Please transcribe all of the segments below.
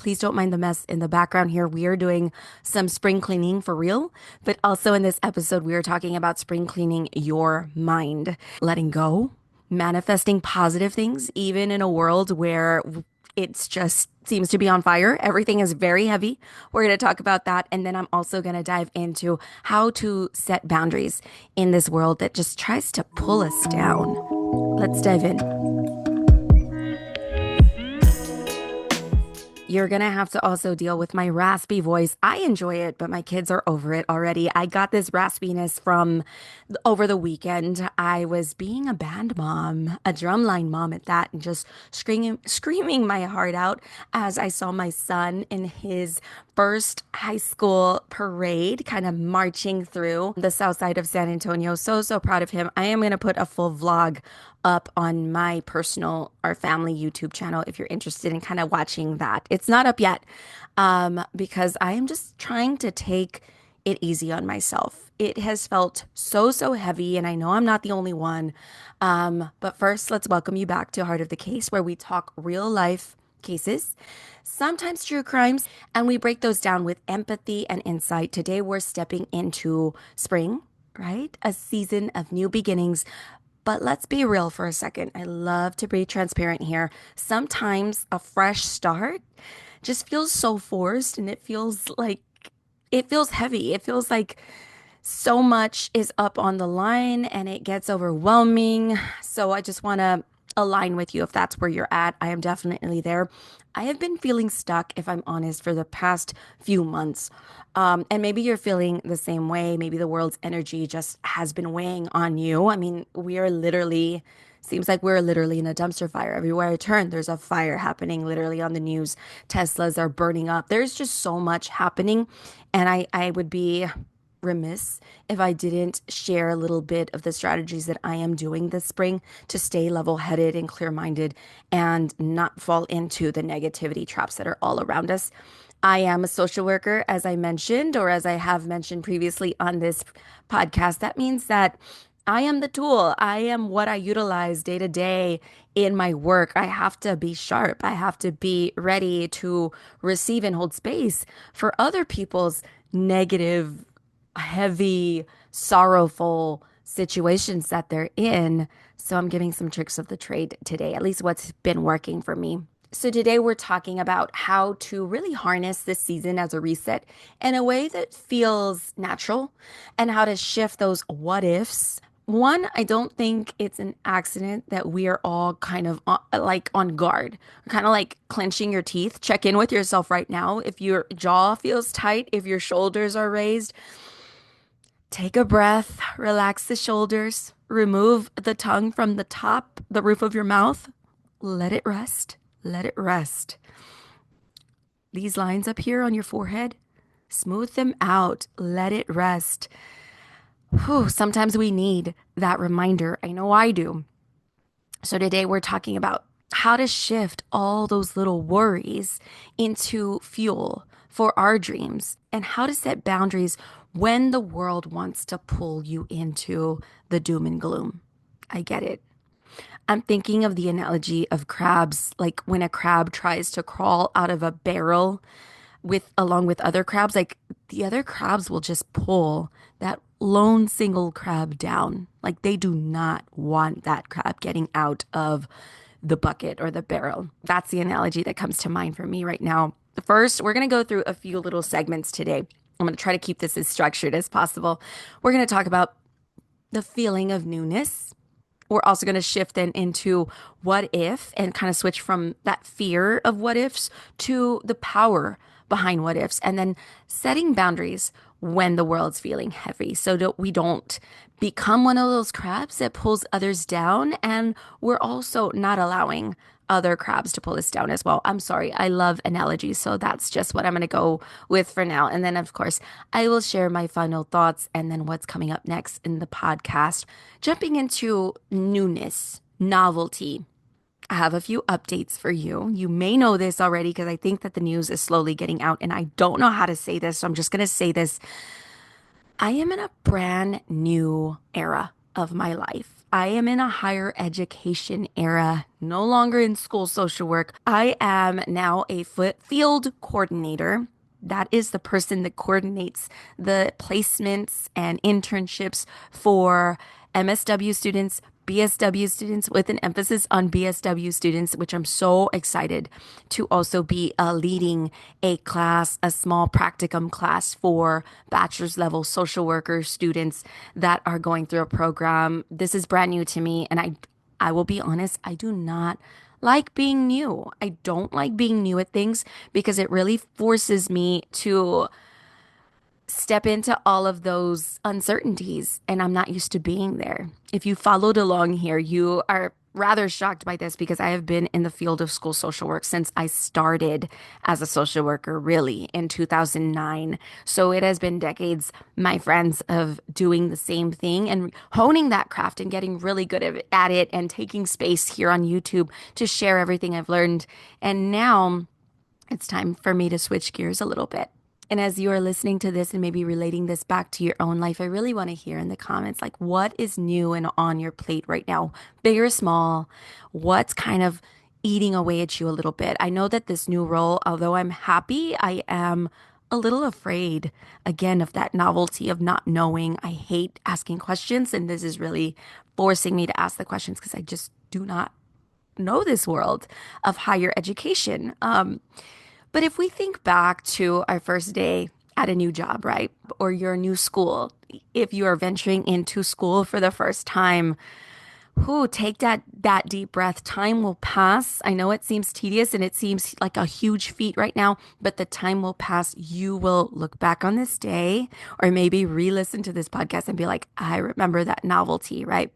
Please don't mind the mess in the background here. We are doing some spring cleaning for real, but also in this episode, we are talking about spring cleaning your mind, letting go, manifesting positive things, even in a world where it's just seems to be on fire. Everything is very heavy. We're going to talk about that. And then I'm also going to dive into how to set boundaries in this world that just tries to pull us down. Let's dive in. You're going to have to also deal with my raspy voice. I enjoy it, but my kids are over it already. I got this raspiness from over the weekend. I was being a band mom, a drumline mom at that, and just screaming my heart out as I saw my son in his first high school parade, kind of marching through the south side of San Antonio. So proud of him. I am going to put a full vlog up on my personal or family YouTube channel if you're interested in kind of watching that. It's not up yet because I am just trying to take it easy on myself. It has felt so heavy, and I know I'm not the only one. But first, let's welcome you back to Heart of the Case, where we talk real life cases, sometimes true crimes, and we break those down with empathy and insight. Today, we're stepping into spring, right? A season of new beginnings. But let's be real for a second. I love to be transparent here. Sometimes a fresh start just feels so forced, and it feels heavy. It feels like so much is up on the line and it gets overwhelming. So I just want to align with you if that's where you're at. I am definitely there. I have been feeling stuck, if I'm honest, for the past few months. And maybe you're feeling the same way. Maybe the world's energy just has been weighing on you. I mean, seems like we're literally in a dumpster fire. Everywhere I turn, there's a fire happening literally on the news. Teslas are burning up. There's just so much happening. And I would be remiss if I didn't share a little bit of the strategies that I am doing this spring to stay level headed and clear minded and not fall into the negativity traps that are all around us. I am a social worker, as I mentioned, or as I have mentioned previously on this podcast. That means that I am the tool. I am what I utilize day to day in my work. I have to be sharp. I have to be ready to receive and hold space for other people's negative, heavy, sorrowful situations that they're in. So I'm giving some tricks of the trade today, at least what's been working for me. So today we're talking about how to really harness this season as a reset in a way that feels natural and how to shift those what ifs. One, I don't think it's an accident that we are all kind of on guard, kind of like clenching your teeth. Check in with yourself right now. If your jaw feels tight, if your shoulders are raised, take a breath, relax the shoulders, remove the tongue from the top, the roof of your mouth. Let it rest. Let it rest. These lines up here on your forehead, smooth them out. Let it rest. Whew, sometimes we need that reminder. I know I do. So today we're talking about how to shift all those little worries into fuel for our dreams and how to set boundaries when the world wants to pull you into the doom and gloom. I get it. I'm thinking of the analogy of crabs, like when a crab tries to crawl out of a barrel along with other crabs, like the other crabs will just pull that lone single crab down. Like they do not want that crab getting out of the bucket or the barrel. That's the analogy that comes to mind for me right now. First, we're going to go through a few little segments today. I'm going to try to keep this as structured as possible. We're going to talk about the feeling of newness. We're also going to shift then into what if and kind of switch from that fear of what ifs to the power behind what ifs, and then setting boundaries when the world's feeling heavy so that we don't become one of those crabs that pulls others down. And we're also not allowing other crabs to pull us down as well. I'm sorry, I love analogies, so that's just what I'm going to go with for now. And then, of course, I will share my final thoughts and then what's coming up next in the podcast. Jumping into newness, novelty. I have a few updates for you. You may know this already because I think that the news is slowly getting out, and I don't know how to say this, so I'm just going to say this. I am in a brand new era of my life. I am in a higher education era, no longer in school social work. I am now a field coordinator. That is the person that coordinates the placements and internships for MSW students, BSW students, with an emphasis on BSW students, which I'm so excited to also be leading a class, a small practicum class for bachelor's level social worker students that are going through a program. This is brand new to me, and I will be honest, I do not like being new. I don't like being new at things because it really forces me to step into all of those uncertainties, and I'm not used to being there. If you followed along here, you are rather shocked by this because I have been in the field of school social work since I started as a social worker, really, in 2009. So it has been decades, my friends, of doing the same thing and honing that craft and getting really good at it and taking space here on YouTube to share everything I've learned. And now it's time for me to switch gears a little bit. And as you are listening to this and maybe relating this back to your own life, I really want to hear in the comments, like, what is new and on your plate right now, big or small? What's kind of eating away at you a little bit? I know that this new role, although I'm happy, I am a little afraid again of that novelty of not knowing. I hate asking questions, and this is really forcing me to ask the questions because I just do not know this world of higher education. But if we think back to our first day at a new job, right? Or your new school, if you are venturing into school for the first time, who take that deep breath. Time will pass. I know it seems tedious and it seems like a huge feat right now, but the time will pass. You will look back on this day or maybe re-listen to this podcast and be like, I remember that novelty, right?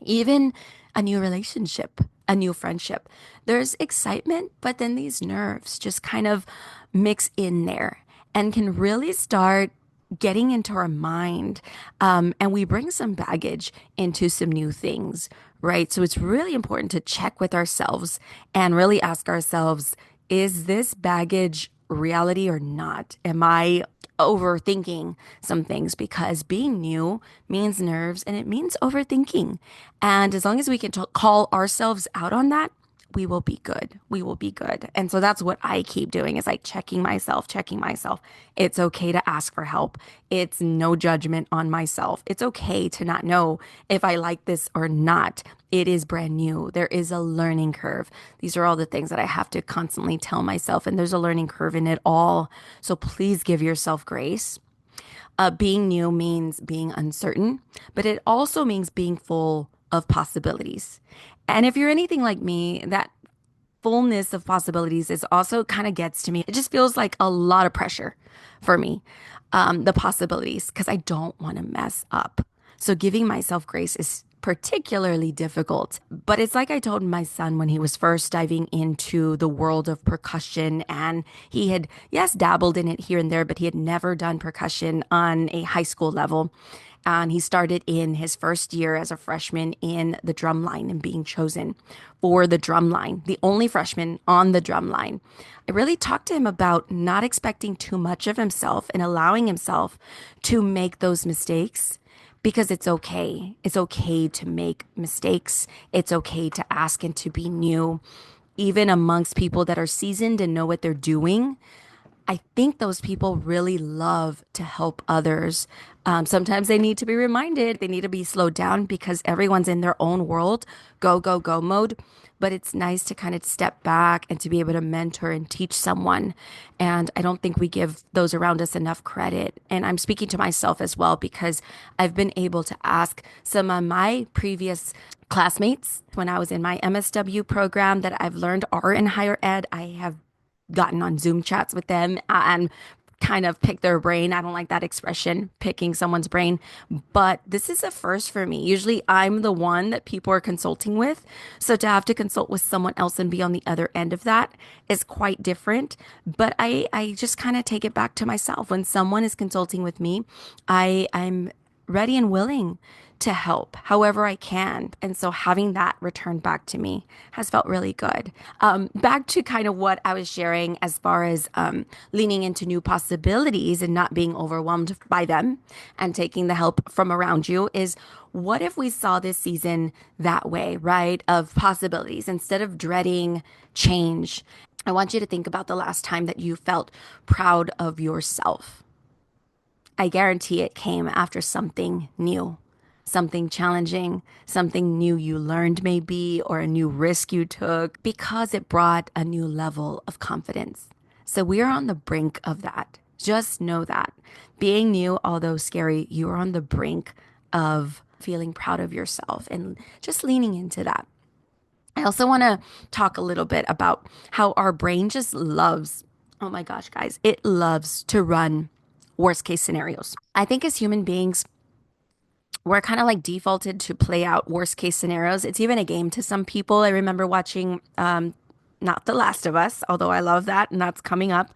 Even a new relationship, a new friendship. There's excitement, but then these nerves just kind of mix in there and can really start getting into our mind. And we bring some baggage into some new things, right? So it's really important to check with ourselves and really ask ourselves, is this baggage reality or not? Am I overthinking some things? Because being new means nerves and it means overthinking. And as long as we can call ourselves out on that, we will be good. We will be good. And so that's what I keep doing is like checking myself, checking myself. It's okay to ask for help. It's no judgment on myself. It's okay to not know if I like this or not. It is brand new. There is a learning curve. These are all the things that I have to constantly tell myself, and there's a learning curve in it all. So please give yourself grace. Being new means being uncertain, but it also means being full of possibilities. And if you're anything like me, that fullness of possibilities is also kind of gets to me. It just feels like a lot of pressure for me, the possibilities, because I don't want to mess up. So giving myself grace is particularly difficult. But it's like I told my son when he was first diving into the world of percussion, and he had, yes, dabbled in it here and there, but he had never done percussion on a high school level. And he started in his first year as a freshman in the drum line and being chosen for the drum line, the only freshman on the drum line. I really talked to him about not expecting too much of himself and allowing himself to make those mistakes because it's okay. It's okay to make mistakes. It's okay to ask and to be new, even amongst people that are seasoned and know what they're doing. I think those people really love to help others. Sometimes they need to be reminded, they need to be slowed down because everyone's in their own world, go, go, go mode. But it's nice to kind of step back and to be able to mentor and teach someone. And I don't think we give those around us enough credit. And I'm speaking to myself as well because I've been able to ask some of my previous classmates when I was in my MSW program that I've learned are in higher ed. I have gotten on Zoom chats with them and kind of pick their brain. I don't like that expression, picking someone's brain, but this is a first for me. Usually I'm the one that people are consulting with. So to have to consult with someone else and be on the other end of that is quite different. But I just kind of take it back to myself. When someone is consulting with me, I'm ready and willing to help however I can. And so having that returned back to me has felt really good. Back to kind of what I was sharing as far as leaning into new possibilities and not being overwhelmed by them and taking the help from around you is what if we saw this season that way, right? Of possibilities instead of dreading change. I want you to think about the last time that you felt proud of yourself. I guarantee it came after something new, something challenging, something new you learned, maybe, or a new risk you took because it brought a new level of confidence. So we are on the brink of that. Just know that. Being new, although scary, you are on the brink of feeling proud of yourself and just leaning into that. I also want to talk a little bit about how our brain just loves, oh my gosh, guys, it loves to run worst case scenarios. I think as human beings, we're kind of like defaulted to play out worst case scenarios. It's even a game to some people. I remember watching not The Last of Us, although I love that and that's coming up.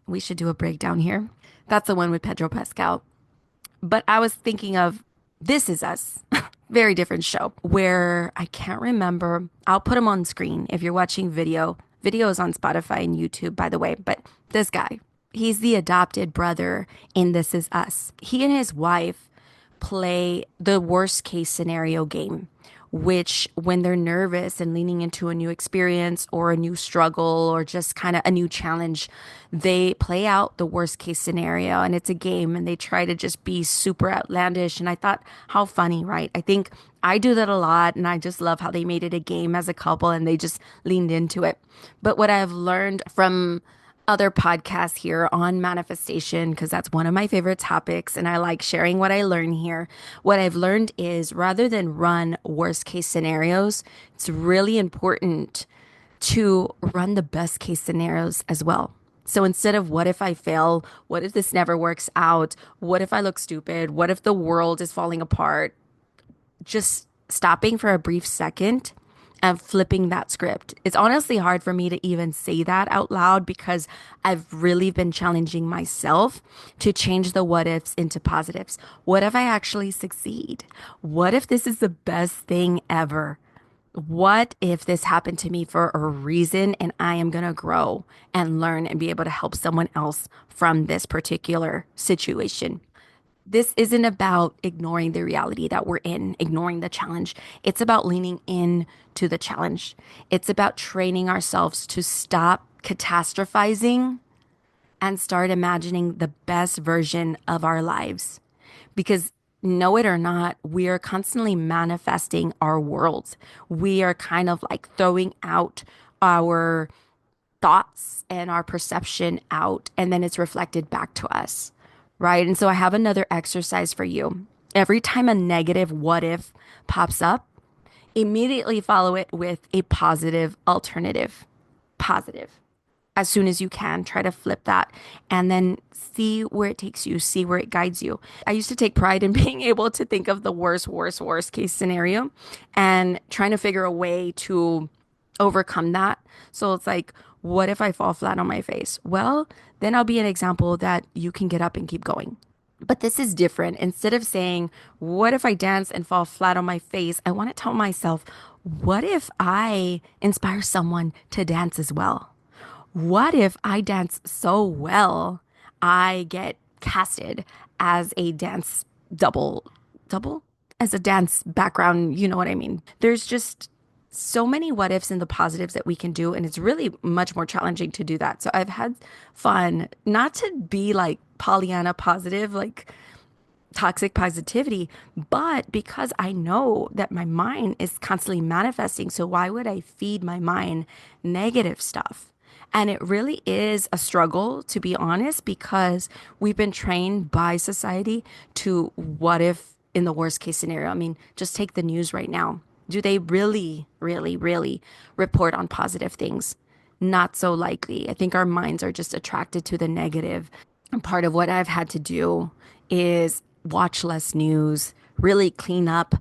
We should do a breakdown here. That's the one with Pedro Pascal. But I was thinking of This Is Us, very different show where I can't remember. I'll put them on screen if you're watching video. Video is on Spotify and YouTube, by the way. But this guy, he's the adopted brother in This Is Us. He and his wife play the worst case scenario game, which when they're nervous and leaning into a new experience or a new struggle or just kind of a new challenge, they play out the worst case scenario and it's a game and they try to just be super outlandish. And I thought, how funny, right? I think I do that a lot and I just love how they made it a game as a couple and they just leaned into it. But what I've learned from other podcasts here on manifestation because that's one of my favorite topics and I like sharing what I learn here. What I've learned is rather than run worst case scenarios, it's really important to run the best case scenarios as well. So instead of what if I fail, what if this never works out, what if I look stupid, what if the world is falling apart, just stopping for a brief second and flipping that script. It's honestly hard for me to even say that out loud because I've really been challenging myself to change the what ifs into positives. What if I actually succeed? What if this is the best thing ever? What if this happened to me for a reason and I am going to grow and learn and be able to help someone else from this particular situation? This isn't about ignoring the reality that we're in, ignoring the challenge. It's about leaning in to the challenge. It's about training ourselves to stop catastrophizing and start imagining the best version of our lives. Because know it or not, we are constantly manifesting our worlds. We are kind of like throwing out our thoughts and our perception out, and then it's reflected back to us, right? And so I have another exercise for you. Every time a negative what if pops up, immediately follow it with a positive alternative. Positive. As soon as you can, try to flip that and then see where it takes you, see where it guides you. I used to take pride in being able to think of the worst case scenario and trying to figure a way to overcome that. So it's like, what if I fall flat on my face? Well, then I'll be an example that you can get up and keep going. But this is different. Instead of saying, what if I dance and fall flat on my face? I want to tell myself, what if I inspire someone to dance as well? What if I dance so well, I get casted as a dance double, as a dance background, you know what I mean? There's just so many what ifs and the positives that we can do, and it's really much more challenging to do that. So I've had fun, not to be like Pollyanna positive, like toxic positivity, but because I know that my mind is constantly manifesting. So why would I feed my mind negative stuff? And it really is a struggle, to be honest, because we've been trained by society to what if in the worst case scenario. I mean, just take the news right now. Do they really report on positive things? Not so likely. I think our minds are just attracted to the negative. And part of what I've had to do is watch less news, really clean up,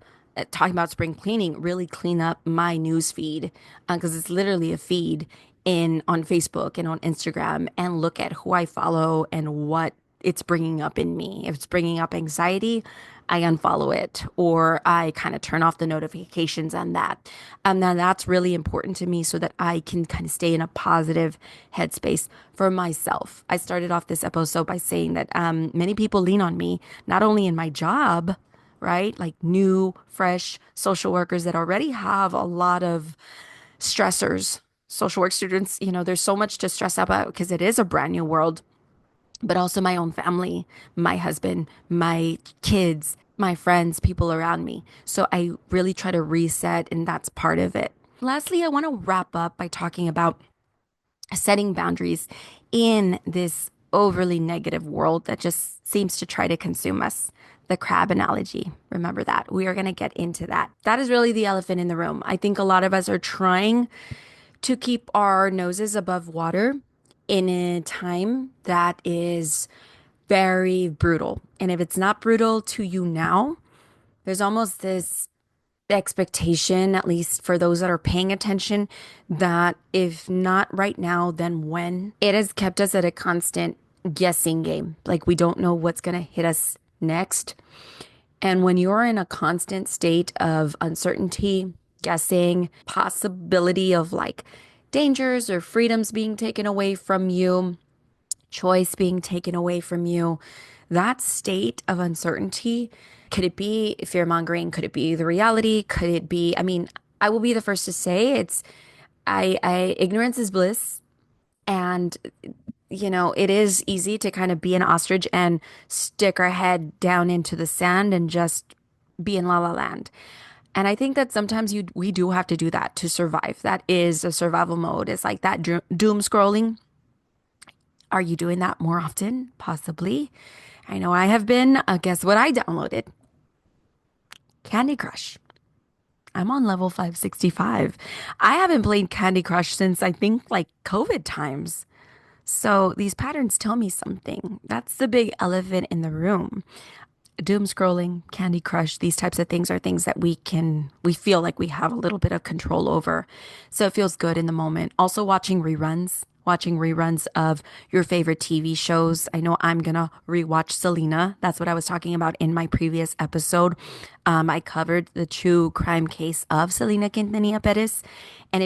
talking about spring cleaning, really clean up my news feed because it's literally a feed in on Facebook and on Instagram and look at who I follow and what it's bringing up in me. If it's bringing up anxiety, I unfollow it or I kind of turn off the notifications on that. And then that's really important to me so that I can kind of stay in a positive headspace for myself. I started off this episode by saying that many people lean on me, not only in my job, right? Like new, fresh social workers that already have a lot of stressors. Social work students, there's so much to stress about because it is a brand new world, but also my own family, my husband, my kids, my friends, people around me. So I really try to reset, and that's part of it. Lastly, I want to wrap up by talking about setting boundaries in this overly negative world that just seems to try to consume us. The crab analogy. Remember that. We are going to get into that. That is really the elephant in the room. I think a lot of us are trying to keep our noses above water in a time that is very brutal. And if it's not brutal to you now, there's almost this expectation, at least for those that are paying attention, that if not right now, then when? It has kept us at a constant guessing game. Like we don't know what's going to hit us next. And when you're in a constant state of uncertainty, guessing, possibility of like dangers or freedoms being taken away from you, choice being taken away from you, that state of uncertainty, could it be fear mongering? Could it be the reality? Could it be, I mean, I will be the first to say ignorance is bliss. And, it is easy to kind of be an ostrich and stick our head down into the sand and just be in la la land. And I think that sometimes we do have to do that to survive. That is a survival mode. It's like that doom scrolling. Are you doing that more often? Possibly. I know I have been. Guess what I downloaded? Candy Crush. I'm on level 565. I haven't played Candy Crush since I think like COVID times. So these patterns tell me something. That's the big elephant in the room. Doom scrolling, Candy Crush, these types of things are things that we feel like we have a little bit of control over. So it feels good in the moment. Also watching reruns of your favorite TV shows. I know I'm gonna rewatch Selena. That's what I was talking about in my previous episode. I covered the true crime case of Selena Quintanilla Perez. And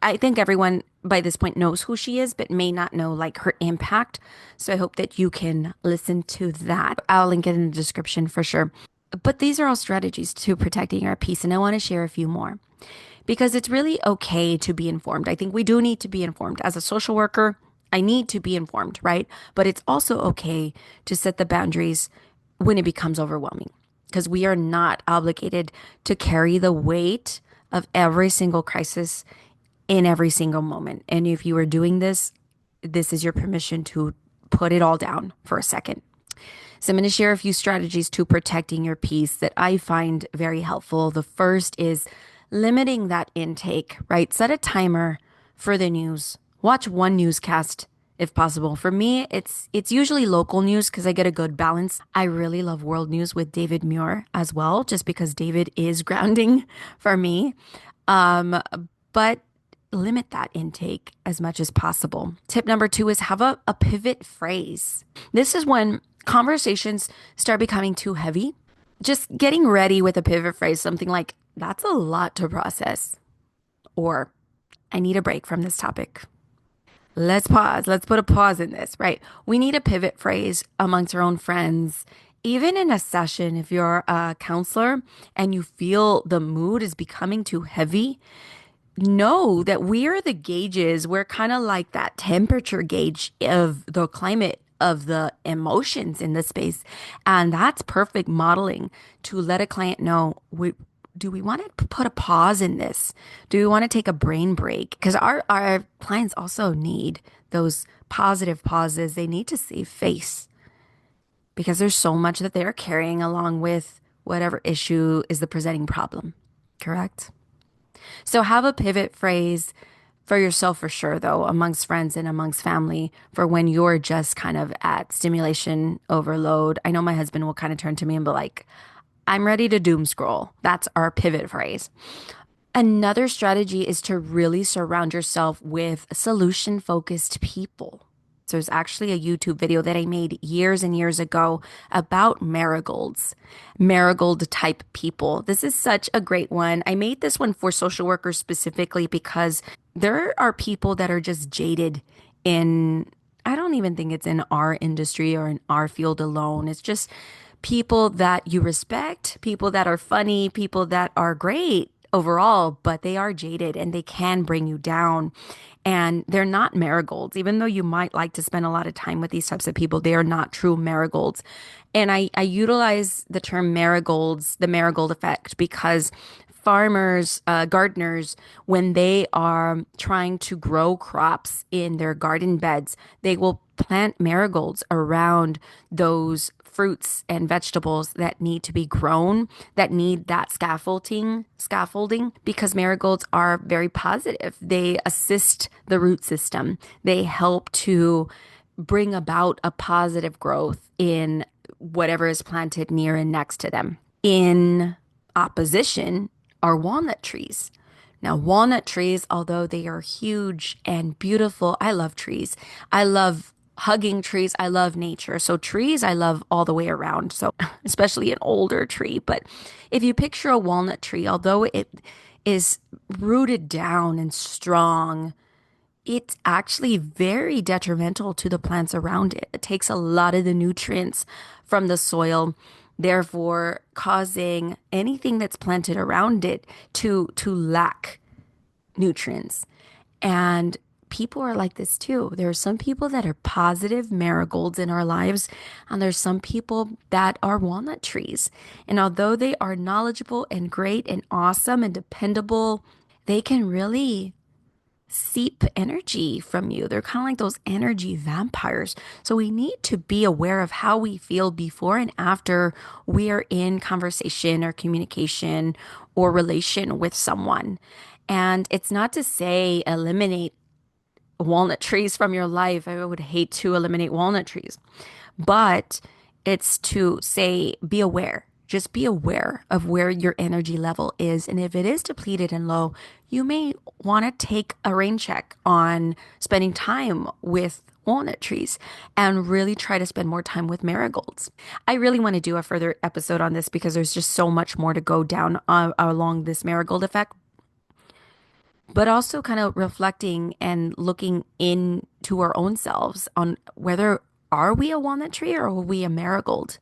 I think everyone by this point knows who she is, but may not know like her impact. So I hope that you can listen to that. I'll link it in the description for sure. But these are all strategies to protecting our peace. And I want to share a few more because it's really okay to be informed. I think we do need to be informed. As a social worker, I need to be informed, right? But it's also okay to set the boundaries when it becomes overwhelming because we are not obligated to carry the weight of every single crisis in every single moment. And if you are doing this, this is your permission to put it all down for a second. So I'm going to share a few strategies to protecting your peace that I find very helpful. The first is limiting that intake, right? Set a timer for the news. Watch one newscast if possible. For me, it's usually local news because I get a good balance. I really love world news with David Muir as well, just because David is grounding for me. But limit that intake as much as possible. Tip number 2 is have a pivot phrase. This is when conversations start becoming too heavy. Just getting ready with a pivot phrase, something like, that's a lot to process. Or, I need a break from this topic. Let's pause. Let's put a pause in this, right? We need a pivot phrase amongst our own friends. Even in a session, if you're a counselor and you feel the mood is becoming too heavy, know that we are the gauges. We're kind of like that temperature gauge of the climate of the emotions in the space. And that's perfect modeling to let a client know, do we want to put a pause in this? Do we want to take a brain break? Because our clients also need those positive pauses. They need to save face because there's so much that they're carrying along with whatever issue is the presenting problem. Correct? So have a pivot phrase for yourself for sure, though, amongst friends and amongst family for when you're just kind of at stimulation overload. I know my husband will kind of turn to me and be like, I'm ready to doom scroll. That's our pivot phrase. Another strategy is to really surround yourself with solution focused people. So there's actually a YouTube video that I made years and years ago about marigolds, marigold type people. This is such a great one. I made this one for social workers specifically because there are people that are just jaded in, I don't even think it's in our industry or in our field alone. It's just people that you respect, people that are funny, people that are great overall, but they are jaded and they can bring you down. And they're not marigolds, even though you might like to spend a lot of time with these types of people, they are not true marigolds. And I utilize the term marigolds, the marigold effect, because farmers, gardeners, when they are trying to grow crops in their garden beds, they will plant marigolds around those fruits and vegetables that need to be grown, that need that scaffolding, because marigolds are very positive. They assist the root system. They help to bring about a positive growth in whatever is planted near and next to them. In opposition are walnut trees. Now, walnut trees, although they are huge and beautiful, I love trees. I love hugging trees. I love nature. So trees, I love all the way around. So especially an older tree. But if you picture a walnut tree, although it is rooted down and strong, it's actually very detrimental to the plants around it. It takes a lot of the nutrients from the soil, therefore causing anything that's planted around it to lack nutrients. And people are like this too. There are some people that are positive marigolds in our lives, and there's some people that are walnut trees. And although they are knowledgeable and great and awesome and dependable, they can really seep energy from you. They're kind of like those energy vampires. So we need to be aware of how we feel before and after we are in conversation or communication or relation with someone. And it's not to say eliminate walnut trees from your life. I would hate to eliminate walnut trees, but it's to say, be aware. Just be aware of where your energy level is. And if it is depleted and low, you may want to take a rain check on spending time with walnut trees and really try to spend more time with marigolds. I really want to do a further episode on this because there's just so much more to go down along this marigold effect, but also kind of reflecting and looking into our own selves on whether are we a walnut tree or are we a marigold?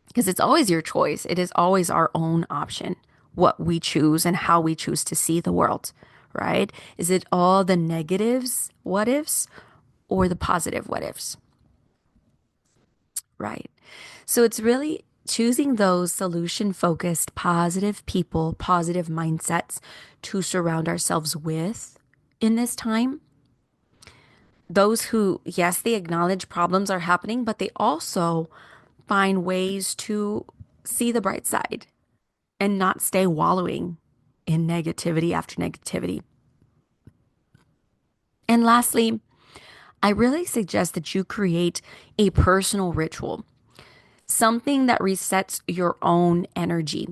Because it's always your choice. It is always our own option, what we choose and how we choose to see the world, right? Is it all the negatives, what ifs, or the positive what ifs, right? So it's really choosing those solution focused, positive people, positive mindsets to surround ourselves with in this time. Those who, yes, they acknowledge problems are happening, but they also find ways to see the bright side and not stay wallowing in negativity after negativity. And lastly, I really suggest that you create a personal ritual, something that resets your own energy.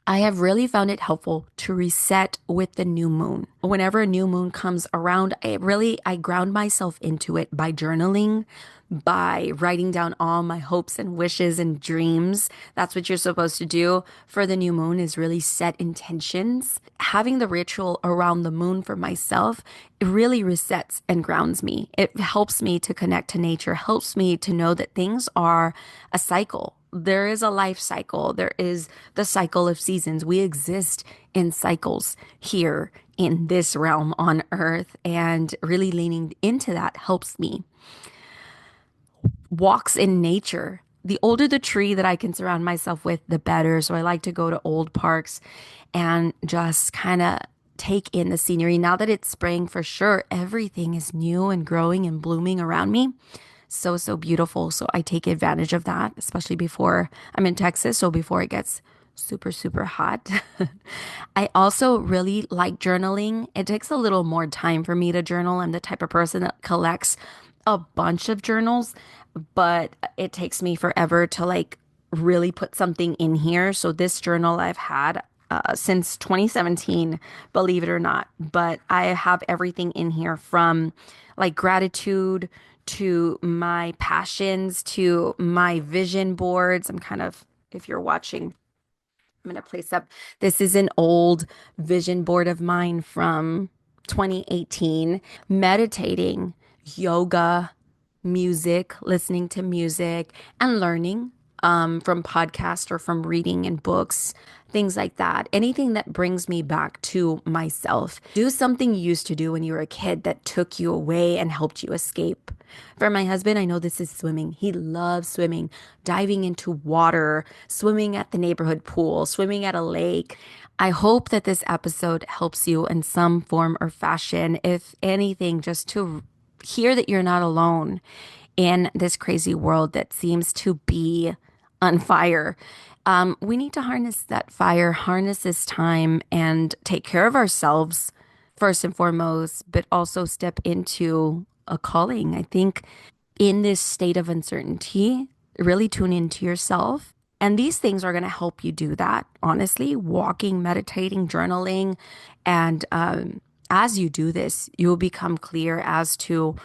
I have really found it helpful to reset with the new moon. Whenever a new moon comes around, I ground myself into it by journaling, by writing down all my hopes and wishes and dreams. That's what you're supposed to do for the new moon, is really set intentions. Having the ritual around the moon for myself, it really resets and grounds me. It helps me to connect to nature, helps me to know that things are a cycle. There is a life cycle. There is the cycle of seasons. We exist in cycles here in this realm on earth, and really leaning into that helps me. Walks in nature. The older the tree that I can surround myself with, the better. So I like to go to old parks and just kind of take in the scenery. Now that it's spring, for sure, everything is new and growing and blooming around me. So, so beautiful. So I take advantage of that, especially before I'm in Texas. So before it gets super, super hot. I also really like journaling. It takes a little more time for me to journal. I'm the type of person that collects a bunch of journals, but it takes me forever to like really put something in here. So this journal I've had since 2017, believe it or not, but I have everything in here from like gratitude to my passions, to my vision boards. If you're watching, I'm going to place up. This is an old vision board of mine from 2018. Meditating, yoga, music, listening to music, and learning from podcasts or from reading and books, things like that. Anything that brings me back to myself. Do something you used to do when you were a kid that took you away and helped you escape. For my husband, I know this is swimming. He loves swimming, diving into water, swimming at the neighborhood pool, swimming at a lake. I hope that this episode helps you in some form or fashion, if anything, just to hear that you're not alone in this crazy world that seems to be on fire. We need to harness that fire, harness this time, and take care of ourselves first and foremost, but also step into a calling. I think in this state of uncertainty, really tune into yourself. And these things are going to help you do that, honestly, walking, meditating, journaling. And as you do this, you'll become clear as to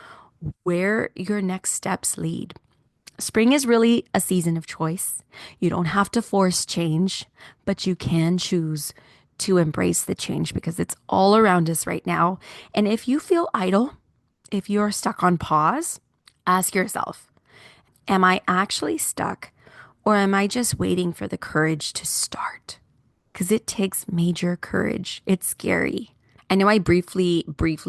where your next steps lead. Spring is really a season of choice. You don't have to force change, but you can choose to embrace the change because it's all around us right now. And if you feel idle, if you're stuck on pause, ask yourself, am I actually stuck, or am I just waiting for the courage to start? Because it takes major courage. It's scary. I know I briefly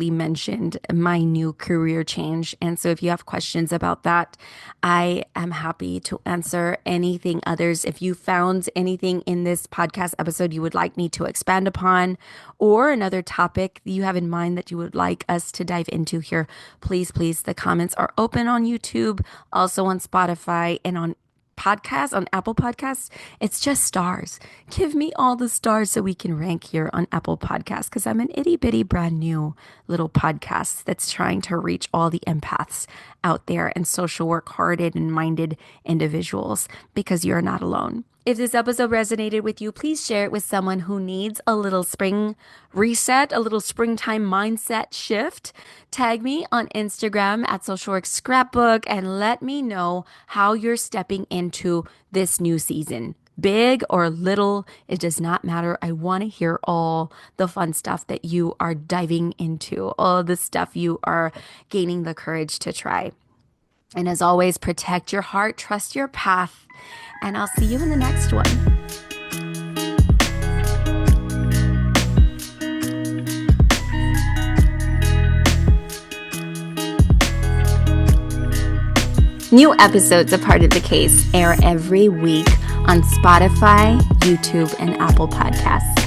mentioned my new career change. And so if you have questions about that, I am happy to answer anything others. If you found anything in this podcast episode you would like me to expand upon, or another topic you have in mind that you would like us to dive into here, please, the comments are open on YouTube, also on Spotify, and on Apple Podcasts. It's just stars. Give me all the stars so we can rank here on Apple Podcasts, because I'm an itty bitty brand new little podcast that's trying to reach all the empaths out there and social work hearted and minded individuals, because you're not alone. If this episode resonated with you, please share it with someone who needs a little spring reset, a little springtime mindset shift. Tag me on Instagram at Social Work Scrapbook and let me know how you're stepping into this new season. Big or little, it does not matter. I want to hear all the fun stuff that you are diving into, all the stuff you are gaining the courage to try. And as always, protect your heart, trust your path, and I'll see you in the next one. New episodes of Part of the Case air every week on Spotify, YouTube, and Apple Podcasts.